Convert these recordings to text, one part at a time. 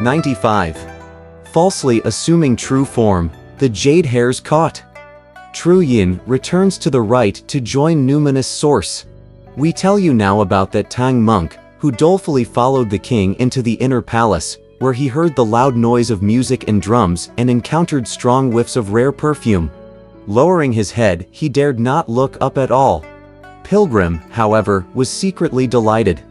95. Falsely assuming true form, the jade hare's caught. True Yin returns to the right to join numinous source. We tell you now about that Tang monk, who dolefully followed the king into the inner palace, where he heard the loud noise of music and drums and encountered strong whiffs of rare perfume. Lowering his head, he dared not look up at all. Pilgrim, however, was secretly delighted.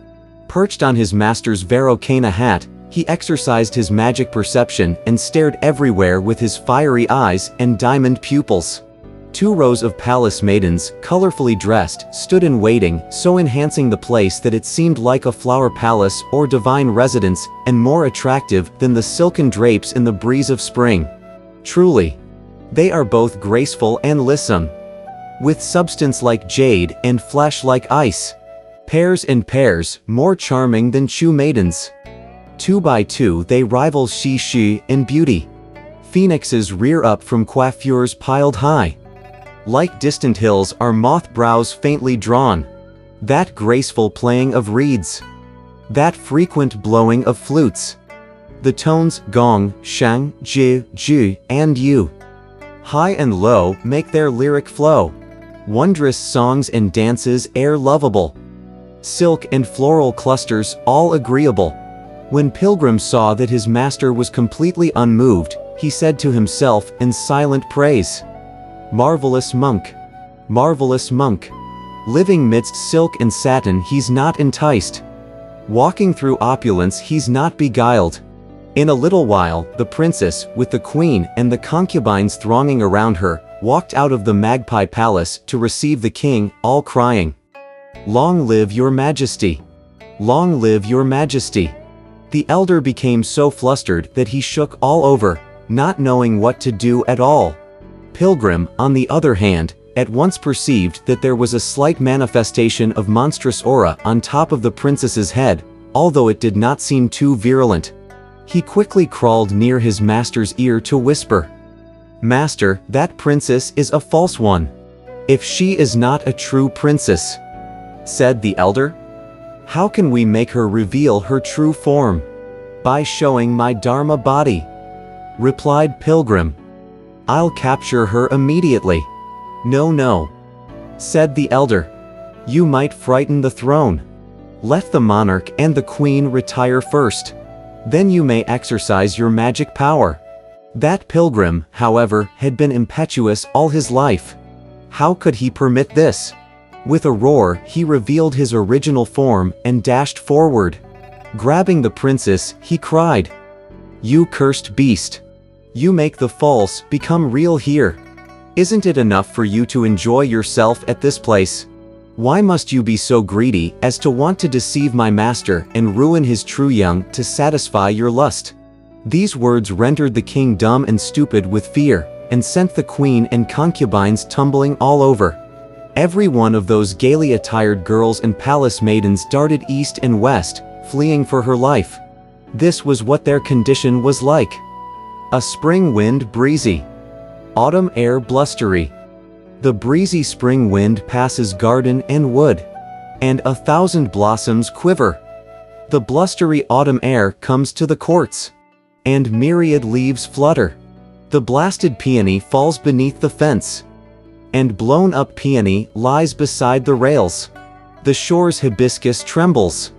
Perched on his master's Varocana hat, he exercised his magic perception and stared everywhere with his fiery eyes and diamond pupils. 2 rows of palace maidens, colorfully dressed, stood in waiting, so enhancing the place that it seemed like a flower palace or divine residence, and more attractive than the silken drapes in the breeze of spring. Truly, they are both graceful and lissome, with substance like jade and flesh like ice. Pairs and pairs, more charming than Chu maidens. 2 by 2 they rival Shi in beauty. Phoenixes rear up from coiffures piled high. Like distant hills are moth brows faintly drawn. That graceful playing of reeds. That frequent blowing of flutes. The tones gong, shang, ji, ju, and yu. High and low make their lyric flow. Wondrous songs and dances air lovable. Silk and floral clusters all agreeable. When Pilgrim saw that his master was completely unmoved, he said to himself in silent praise, "Marvelous monk! Marvelous monk! Living midst silk and satin he's not enticed. Walking through opulence he's not beguiled." In a little while, the princess, with the queen and the concubines thronging around her, walked out of the Magpie Palace to receive the king, all crying, "Long live your majesty! Long live your majesty!" The elder became so flustered that he shook all over, not knowing what to do at all. Pilgrim, on the other hand, at once perceived that there was a slight manifestation of monstrous aura on top of the princess's head, although it did not seem too virulent. He quickly crawled near his master's ear to whisper, "Master, that princess is a false one. If she is not a true princess," said the elder, "how can we make her reveal her true form?" "By showing my Dharma body," replied Pilgrim. "I'll capture her immediately." "No, no," said the elder. "You might frighten the throne. Let the monarch and the queen retire first. Then you may exercise your magic power." That Pilgrim, however, had been impetuous all his life. How could he permit this? With a roar, he revealed his original form and dashed forward. Grabbing the princess, he cried, "You cursed beast! You make the false become real here. Isn't it enough for you to enjoy yourself at this place? Why must you be so greedy as to want to deceive my master and ruin his true young to satisfy your lust?" These words rendered the king dumb and stupid with fear, and sent the queen and concubines tumbling all over. Every one of those gaily attired girls and palace maidens darted east and west, fleeing for her life. This was what their condition was like. A spring wind breezy. Autumn air blustery. The breezy spring wind passes garden and wood, and 1,000 blossoms quiver. The blustery autumn air comes to the courts, and myriad leaves flutter. The blasted peony falls beneath the fence, and blown up peony lies beside the rails. The shore's hibiscus trembles.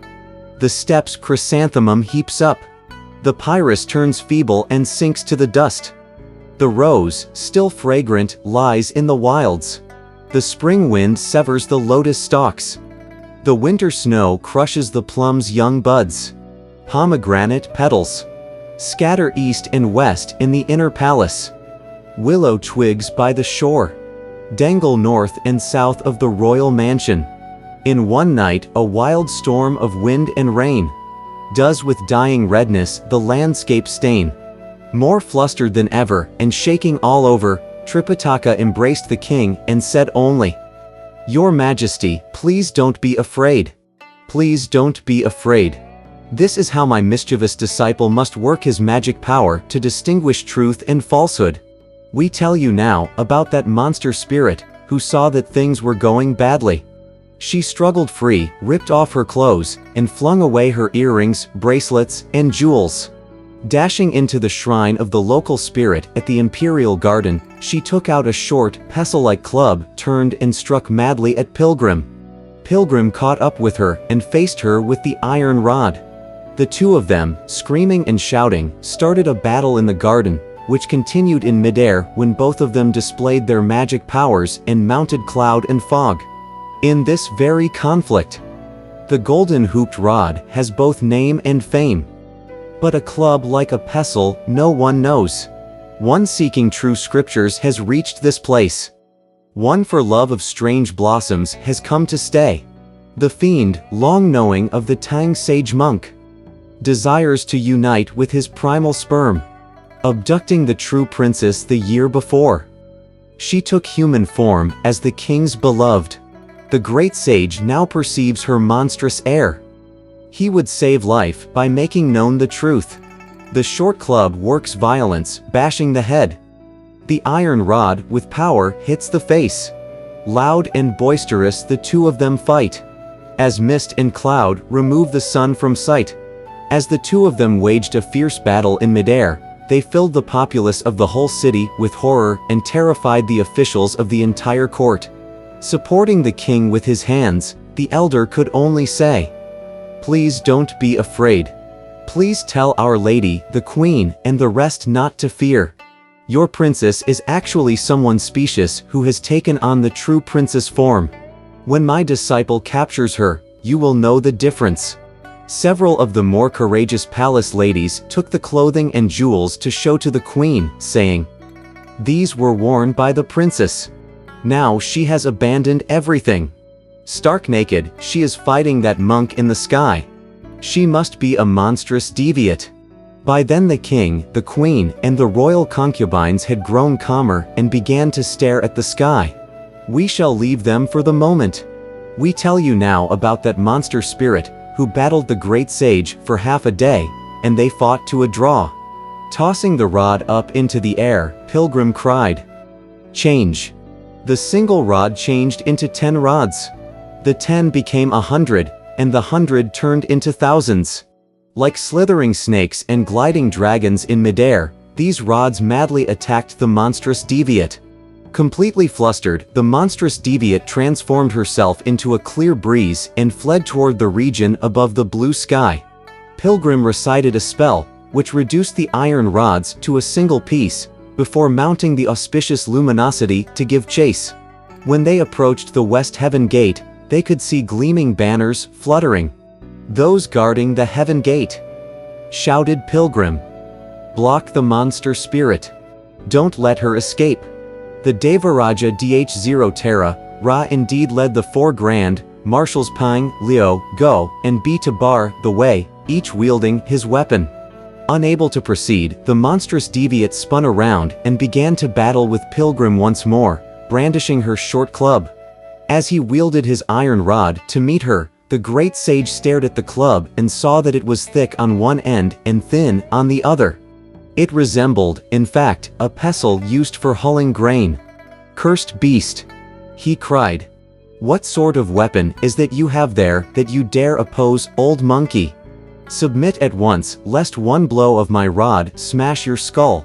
The steps' chrysanthemum heaps up. The pyrus turns feeble and sinks to the dust. The rose, still fragrant, lies in the wilds. The spring wind severs the lotus stalks. The winter snow crushes the plum's young buds. Pomegranate petals scatter east and west in the inner palace. Willow twigs by the shore dangle north and south of the royal mansion. In one night, a wild storm of wind and rain does with dying redness the landscape stain. More flustered than ever, and shaking all over, Tripitaka embraced the king and said only, "Your Majesty, please don't be afraid. Please don't be afraid. This is how my mischievous disciple must work his magic power to distinguish truth and falsehood. We tell you now about that monster spirit, who saw that things were going badly. She struggled free, ripped off her clothes, and flung away her earrings, bracelets, and jewels. Dashing into the shrine of the local spirit at the Imperial Garden, she took out a short, pestle-like club, turned and struck madly at Pilgrim. Pilgrim caught up with her and faced her with the iron rod. The two of them, screaming and shouting, started a battle in the garden, which continued in midair when both of them displayed their magic powers and mounted cloud and fog. In this very conflict, the golden hooped rod has both name and fame. But a club like a pestle, no one knows. One seeking true scriptures has reached this place. One for love of strange blossoms has come to stay. The fiend, long knowing of the Tang sage monk, desires to unite with his primal sperm, abducting the true princess the year before. She took human form as the king's beloved. The great sage now perceives her monstrous heir. He would save life by making known the truth. The short club works violence, bashing the head. The iron rod, with power, hits the face. Loud and boisterous the two of them fight. As mist and cloud remove the sun from sight. As the two of them waged a fierce battle in midair, they filled the populace of the whole city with horror and terrified the officials of the entire court. Supporting the king with his hands, the elder could only say, "Please don't be afraid. Please tell Our Lady, the Queen, and the rest not to fear. Your princess is actually someone specious who has taken on the true princess form. When my disciple captures her, you will know the difference." Several of the more courageous palace ladies took the clothing and jewels to show to the queen, saying, "These were worn by the princess. Now she has abandoned everything. Stark naked, she is fighting that monk in the sky. She must be a monstrous deviate." By then the king, the queen, and the royal concubines had grown calmer and began to stare at the sky. We shall leave them for the moment. We tell you now about that monster spirit, who battled the great sage for half a day, and they fought to a draw. Tossing the rod up into the air, Pilgrim cried, "Change." The single rod changed into 10 rods. The 10 became 100, and the 100 turned into thousands. Like slithering snakes and gliding dragons in midair, these rods madly attacked the monstrous deviate. Completely flustered, the monstrous deviate transformed herself into a clear breeze and fled toward the region above the blue sky. Pilgrim recited a spell, which reduced the iron rods to a single piece, before mounting the auspicious luminosity to give chase. When they approached the West Heaven Gate, they could see gleaming banners fluttering. "Those guarding the Heaven Gate," shouted Pilgrim. "Block the monster spirit. Don't let her escape." The Devaraja Dh0 Terra, Ra indeed led the 4 grand marshals Pang, Liu, Go, and B to bar the way, each wielding his weapon. Unable to proceed, the monstrous deviate spun around and began to battle with Pilgrim once more, brandishing her short club. As he wielded his iron rod to meet her, the great sage stared at the club and saw that it was thick on one end and thin on the other. It resembled, in fact, a pestle used for hulling grain. "Cursed beast!" he cried. "What sort of weapon is that you have there that you dare oppose, old monkey? Submit at once, lest one blow of my rod smash your skull."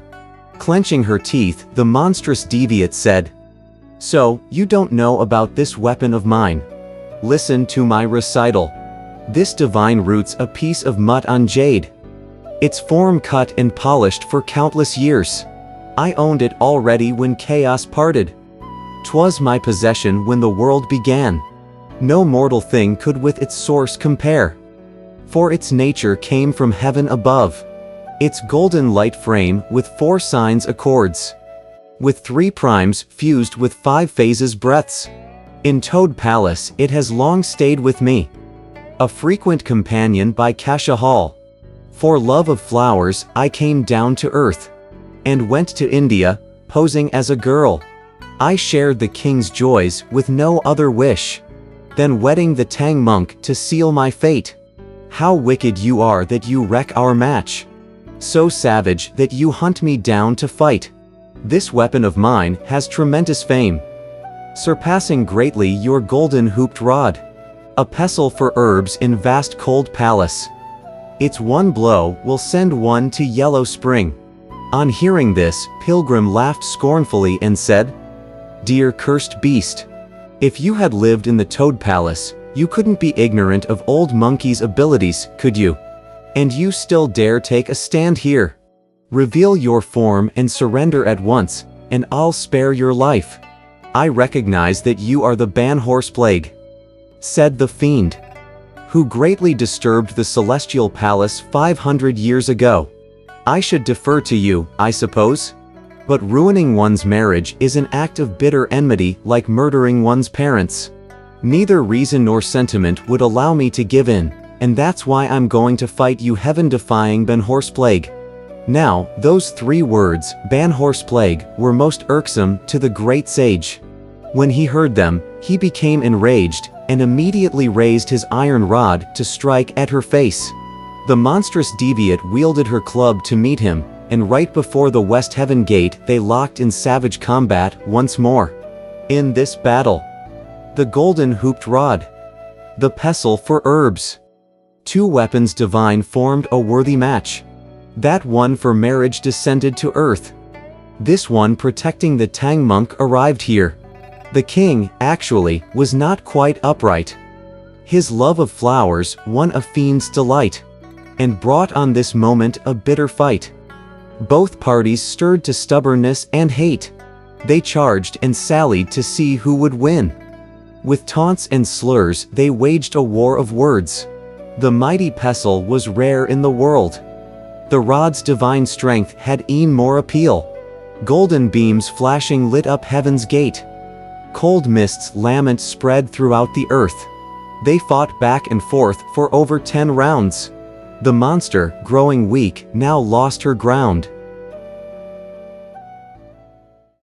Clenching her teeth, the monstrous deviate said, "So, you don't know about this weapon of mine? Listen to my recital. This divine roots a piece of mut on jade. Its form cut and polished for countless years. I owned it already when chaos parted. 'Twas my possession when the world began. No mortal thing could with its source compare. For its nature came from heaven above. Its golden light frame with 4 signs accords, with 3 primes fused with 5 phases breaths. In Toad Palace it has long stayed with me, a frequent companion by Kasha Hall. For love of flowers I came down to earth, and went to India, posing as a girl. I shared the king's joys with no other wish than wedding the Tang monk to seal my fate. How wicked you are that you wreck our match. So savage that you hunt me down to fight. This weapon of mine has tremendous fame, surpassing greatly your golden hooped rod. A pestle for herbs in vast cold palace. Its one blow will send one to Yellow Spring." On hearing this, Pilgrim laughed scornfully and said, "Dear cursed beast, if you had lived in the Toad Palace, you couldn't be ignorant of Old Monkey's abilities, could you? And you still dare take a stand here? Reveal your form and surrender at once, and I'll spare your life. I recognize that you are the Banhorse Plague," said the fiend, "who greatly disturbed the Celestial Palace 500 years ago. I should defer to you, I suppose? But ruining one's marriage is an act of bitter enmity, like murdering one's parents. Neither reason nor sentiment would allow me to give in, and that's why I'm going to fight you, heaven-defying Banhorse Plague." Now, those 3 words, Banhorse Plague, were most irksome to the great sage. When he heard them, he became enraged, and immediately raised his iron rod to strike at her face. The monstrous deviate wielded her club to meet him, and right before the West Heaven Gate they locked in savage combat once more. In this battle, the golden hooped rod, the pestle for herbs, 2 weapons divine formed a worthy match. That one for marriage descended to earth. This one protecting the Tang monk arrived here. The king, actually, was not quite upright. His love of flowers won a fiend's delight, and brought on this moment a bitter fight. Both parties stirred to stubbornness and hate. They charged and sallied to see who would win. With taunts and slurs they waged a war of words. The mighty pestle was rare in the world. The rod's divine strength had e'en more appeal. Golden beams flashing lit up heaven's gate. Cold mists lament spread throughout the earth. They fought back and forth for over 10 rounds. The monster, growing weak, now lost her ground.